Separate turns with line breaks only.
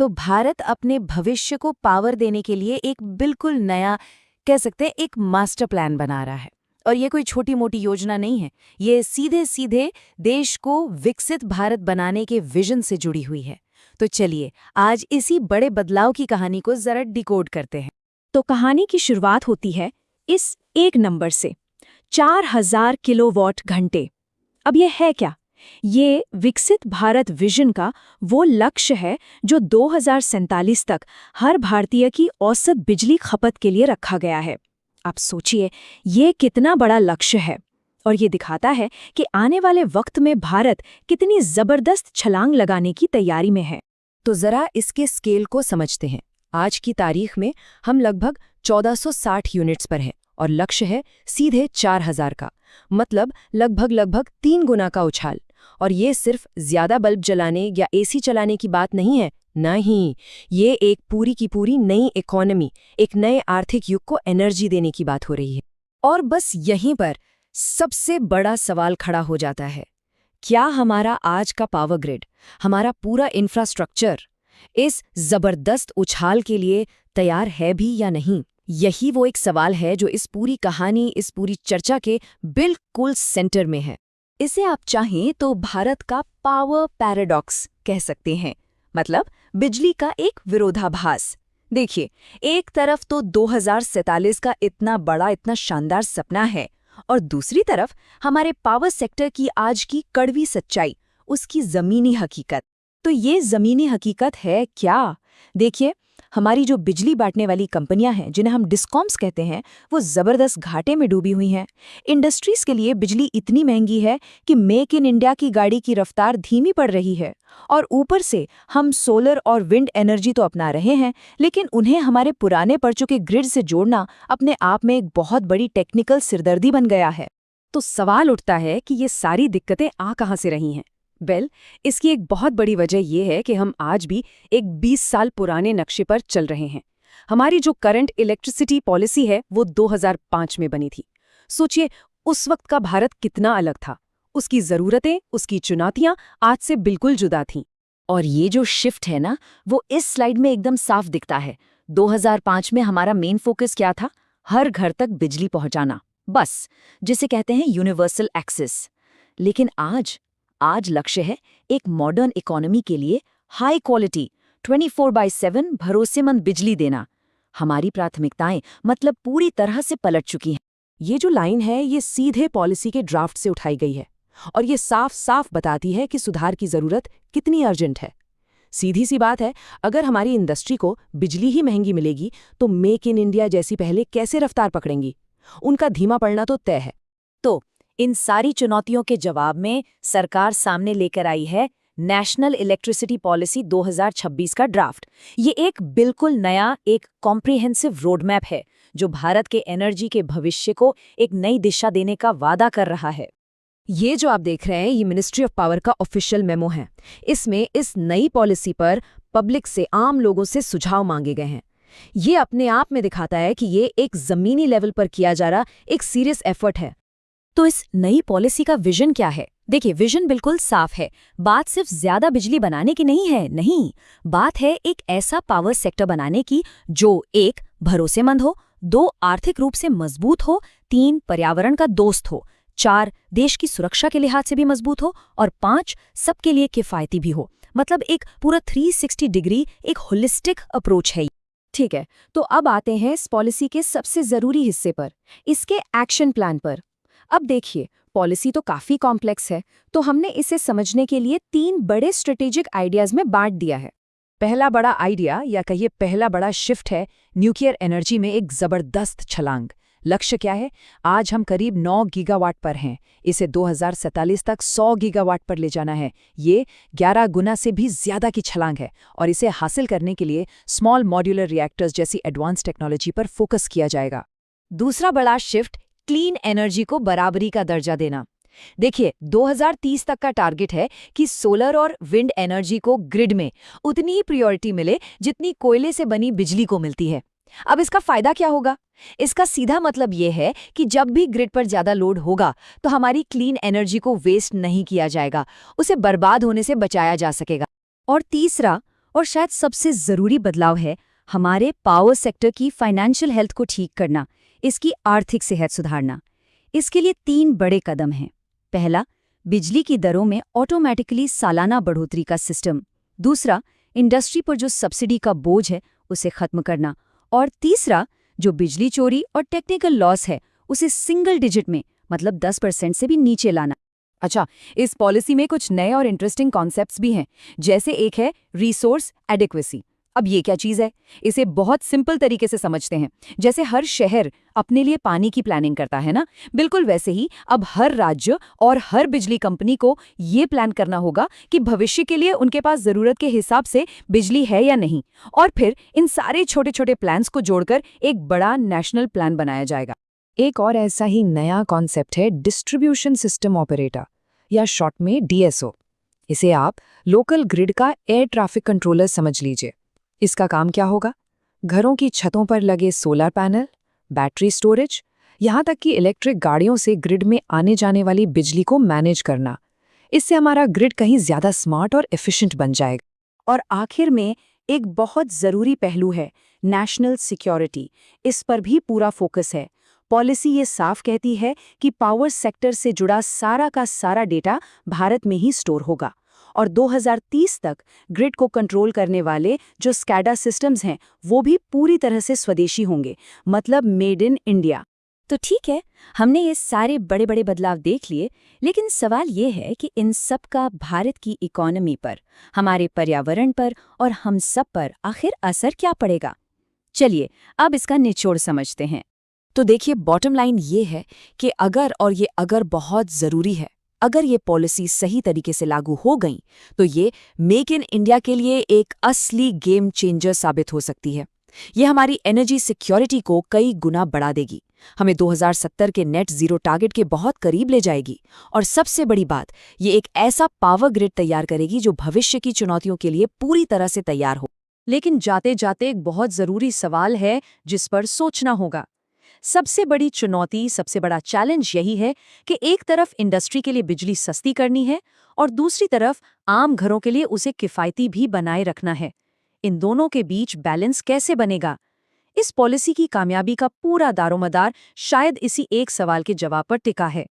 तो भारत अपने भविष्य को पावर देने के लिए एक बिल्कुल नया, कह सकते हैं, एक मास्टर प्लान बना रहा है। और ये कोई छोटी मोटी योजना नहीं है, ये सीधे सीधे देश को विकसित भारत बनाने के विजन से जुड़ी हुई है। तो चलिए आज इसी बड़े बदलाव की कहानी को जरा डिकोड करते हैं।
तो कहानी की शुरुआत होती है इस एक नंबर से, 4000 किलोवाट घंटे। अब ये है क्या? ये विकसित भारत विजन का वो लक्ष्य है जो 2047 तक हर भारतीय की औसत बिजली खपत के लिए रखा गया है। आप सोचिए ये कितना बड़ा लक्ष्य है, और ये दिखाता है कि आने वाले वक्त में भारत कितनी जबरदस्त छलांग लगाने की तैयारी में है।
तो जरा इसके स्केल को समझते हैं। आज की तारीख में हम लगभग 1460 यूनिट्स पर हैं और लक्ष्य है सीधे 4000 का, मतलब लगभग 3 गुना का उछाल। और ये सिर्फ ज्यादा बल्ब जलाने या एसी चलाने की बात नहीं है, नहीं, ये एक पूरी की पूरी नई इकोनॉमी, एक नए आर्थिक युग को एनर्जी देने की बात हो रही है। और बस यहीं पर सबसे बड़ा सवाल खड़ा हो जाता है, क्या हमारा आज का पावर ग्रिड, हमारा पूरा इंफ्रास्ट्रक्चर इस जबरदस्त उछाल के लिए तैयार है भी या नहीं? यही वो एक सवाल है जो इस पूरी कहानी, इस पूरी चर्चा के बिल्कुल सेंटर में है। इसे आप चाहें तो भारत का पावर पैराडॉक्स कह सकते हैं, मतलब बिजली का एक विरोधाभास। देखिए, एक तरफ तो 2047 का इतना बड़ा, इतना शानदार सपना है, और दूसरी तरफ हमारे पावर सेक्टर की आज की कड़वी सच्चाई, उसकी जमीनी हकीकत। तो ये जमीनी हकीकत है क्या? देखिए, हमारी जो बिजली बांटने वाली कंपनियां हैं, जिन्हें हम डिस्कॉम्स कहते हैं, वो जबरदस्त घाटे में डूबी हुई हैं। इंडस्ट्रीज के लिए बिजली इतनी महंगी है कि मेक इन इंडिया की गाड़ी की रफ्तार धीमी पड़ रही है। और ऊपर से हम सोलर और विंड एनर्जी तो अपना रहे हैं, लेकिन उन्हें हमारे पुराने पड़ चुके ग्रिड से जोड़ना अपने आप में एक बहुत बड़ी टेक्निकल सिरदर्दी बन गया है। तो सवाल उठता है कि ये सारी दिक्कतें आ कहाँ से रही हैं? इसकी एक बहुत बड़ी वजह यह है कि हम आज भी एक 20 साल पुराने नक्शे पर चल रहे हैं। हमारी जो करंट इलेक्ट्रिसिटी पॉलिसी है वो 2005 में बनी थी। सोचिए उस वक्त का भारत कितना अलग था। उसकी ज़रूरतें, उसकी चुनौतियां आज से बिल्कुल जुदा थीं। और ये जो शिफ्ट है ना, वो इस स्लाइड में एकदम साफ दिखता है। 2005 में हमारा मेन फोकस क्या था? हर घर तक बिजली पहुंचाना, बस, जिसे कहते हैं यूनिवर्सल एक्सेस। लेकिन आज लक्ष्य है एक मॉडर्न इकोनॉमी के लिए हाई क्वालिटी 24/7 भरोसेमंद बिजली देना। हमारी प्राथमिकताएं मतलब पूरी तरह से पलट चुकी हैं। ये जो लाइन है ये सीधे पॉलिसी के ड्राफ्ट से उठाई गई है, और ये साफ साफ बताती है कि सुधार की जरूरत कितनी अर्जेंट है। सीधी सी बात है, अगर हमारी इंडस्ट्री को बिजली ही महंगी मिलेगी तो मेक इन इंडिया जैसी पहले कैसे रफ्तार पकड़ेंगी? उनका धीमा पड़ना तो तय है। तो इन सारी चुनौतियों के जवाब में सरकार सामने लेकर आई है नेशनल इलेक्ट्रिसिटी पॉलिसी 2026 का ड्राफ्ट। ये एक बिल्कुल नया, एक कॉम्प्रिहेंसिव रोड मैप है जो भारत के एनर्जी के भविष्य को एक नई दिशा देने का वादा कर रहा है। ये जो आप देख रहे हैं ये मिनिस्ट्री ऑफ पावर का ऑफिशियल मेमो है। इसमें इस नई पॉलिसी पर पब्लिक से, आम लोगों से सुझाव मांगे गए हैं। ये अपने आप में दिखाता है कि ये एक जमीनी लेवल पर किया जा रहा एक सीरियस एफर्ट है। तो इस नई पॉलिसी का विजन क्या है? देखिए, विजन बिल्कुल साफ है। बात सिर्फ ज्यादा बिजली बनाने की नहीं है, नहीं, बात है एक ऐसा पावर सेक्टर बनाने की जो 1 भरोसेमंद हो, 2 आर्थिक रूप से मजबूत हो, 3 पर्यावरण का दोस्त हो, 4 देश की सुरक्षा के लिहाज से भी मजबूत हो, और 5 सबके लिए किफायती भी हो। मतलब एक पूरा 360 डिग्री, एक होलिस्टिक अप्रोच है। ठीक है, तो अब आते हैं इस पॉलिसी के सबसे जरूरी हिस्से पर, इसके एक्शन प्लान पर। अब देखिए, पॉलिसी तो काफी कॉम्प्लेक्स है, तो हमने इसे समझने के लिए 3 बड़े स्ट्रेटेजिक आइडियाज में बांट दिया है। पहला बड़ा आइडिया, या कहिए पहला बड़ा शिफ्ट है न्यूक्लियर एनर्जी में एक जबरदस्त छलांग। लक्ष्य क्या है? आज हम करीब 9 गीगावाट पर हैं, इसे 2047 तक 100 गीगावाट पर ले जाना है। ये 11 गुना से भी ज्यादा की छलांग है, और इसे हासिल करने के लिए स्मॉल मॉड्यूलर रिएक्टर्स जैसी एडवांस टेक्नोलॉजी पर फोकस किया जाएगा। दूसरा बड़ा शिफ्ट क्लीन एनर्जी को बराबरी का दर्जा देना। देखिए, 2030 तक का टारगेट है कि सोलर और विंड एनर्जी को ग्रिड में उतनी ही प्रायोरिटी मिले जितनी कोयले से बनी बिजली को मिलती है। अब इसका फायदा क्या होगा? इसका सीधा मतलब ये है कि जब भी ग्रिड पर ज्यादा लोड होगा तो हमारी क्लीन एनर्जी को वेस्ट नहीं किया जाएगा, उसे बर्बाद होने से बचाया जा सकेगा। और तीसरा,
और शायद सबसे ज़रूरी बदलाव है हमारे पावर सेक्टर की फाइनेंशियल हेल्थ को ठीक करना, इसकी आर्थिक सेहत सुधारना। इसके लिए 3 बड़े कदम हैं। पहला, बिजली की दरों में ऑटोमेटिकली सालाना बढ़ोतरी का सिस्टम। दूसरा, इंडस्ट्री पर जो सब्सिडी का बोझ है उसे खत्म करना। और तीसरा, जो बिजली चोरी और टेक्निकल लॉस है उसे सिंगल डिजिट में, मतलब 10% से भी नीचे लाना।
अच्छा, इस पॉलिसी में कुछ नए और इंटरेस्टिंग कॉन्सेप्ट्स भी हैं, जैसे एक है रिसोर्स एडिक्वेसी। अब ये क्या चीज़ है? इसे बहुत सिंपल तरीके से समझते हैं। जैसे हर शहर अपने लिए पानी की प्लानिंग करता है ना, बिल्कुल वैसे ही अब हर राज्य और हर बिजली कंपनी को ये प्लान करना होगा कि भविष्य के लिए उनके पास ज़रूरत के हिसाब से बिजली है या नहीं, और फिर इन सारे छोटे छोटे प्लान्स को जोड़कर एक बड़ा नेशनल प्लान बनाया जाएगा। एक और ऐसा ही नया कॉन्सेप्ट है डिस्ट्रीब्यूशन सिस्टम ऑपरेटर, या शॉर्ट में DSO। इसे आप लोकल ग्रिड का एयर ट्रैफिक कंट्रोलर समझ लीजिए। इसका काम क्या होगा? घरों की छतों पर लगे सोलर पैनल, बैटरी स्टोरेज, यहाँ तक कि इलेक्ट्रिक गाड़ियों से ग्रिड में आने जाने वाली बिजली को मैनेज करना। इससे हमारा ग्रिड कहीं ज़्यादा स्मार्ट और एफिशिएंट बन जाएगा।
और आखिर में एक बहुत ज़रूरी पहलू है नेशनल सिक्योरिटी। इस पर भी पूरा फोकस है। पॉलिसी ये साफ कहती है कि पावर सेक्टर से जुड़ा सारा का सारा डेटा भारत में ही स्टोर होगा, और 2030 तक ग्रिड को कंट्रोल करने वाले जो स्कैडा सिस्टम्स हैं वो भी पूरी तरह से स्वदेशी होंगे, मतलब मेड इन इंडिया।
तो ठीक है, हमने ये सारे बड़े बड़े बदलाव देख लिए, लेकिन सवाल ये है कि इन सब का भारत की इकोनॉमी पर, हमारे पर्यावरण पर और हम सब पर आखिर असर क्या पड़ेगा? चलिए अब इसका निचोड़ समझते हैं।
तो देखिए, बॉटम लाइन ये है कि अगर बहुत ज़रूरी है, अगर ये पॉलिसी सही तरीके से लागू हो गई तो ये मेक इन इंडिया के लिए एक असली गेम चेंजर साबित हो सकती है। ये हमारी एनर्जी सिक्योरिटी को कई गुना बढ़ा देगी, हमें 2070 के नेट ज़ीरो टारगेट के बहुत करीब ले जाएगी, और सबसे बड़ी बात, ये एक ऐसा पावर ग्रिड तैयार करेगी जो भविष्य की चुनौतियों के लिए पूरी तरह से तैयार हो।
लेकिन जाते जाते एक बहुत ज़रूरी सवाल है जिस पर सोचना होगा। सबसे बड़ी चुनौती, सबसे बड़ा चैलेंज यही है कि एक तरफ इंडस्ट्री के लिए बिजली सस्ती करनी है और दूसरी तरफ आम घरों के लिए उसे किफ़ायती भी बनाए रखना है। इन दोनों के बीच बैलेंस कैसे बनेगा? इस पॉलिसी की कामयाबी का पूरा दारोमदार शायद इसी एक सवाल के जवाब पर टिका है।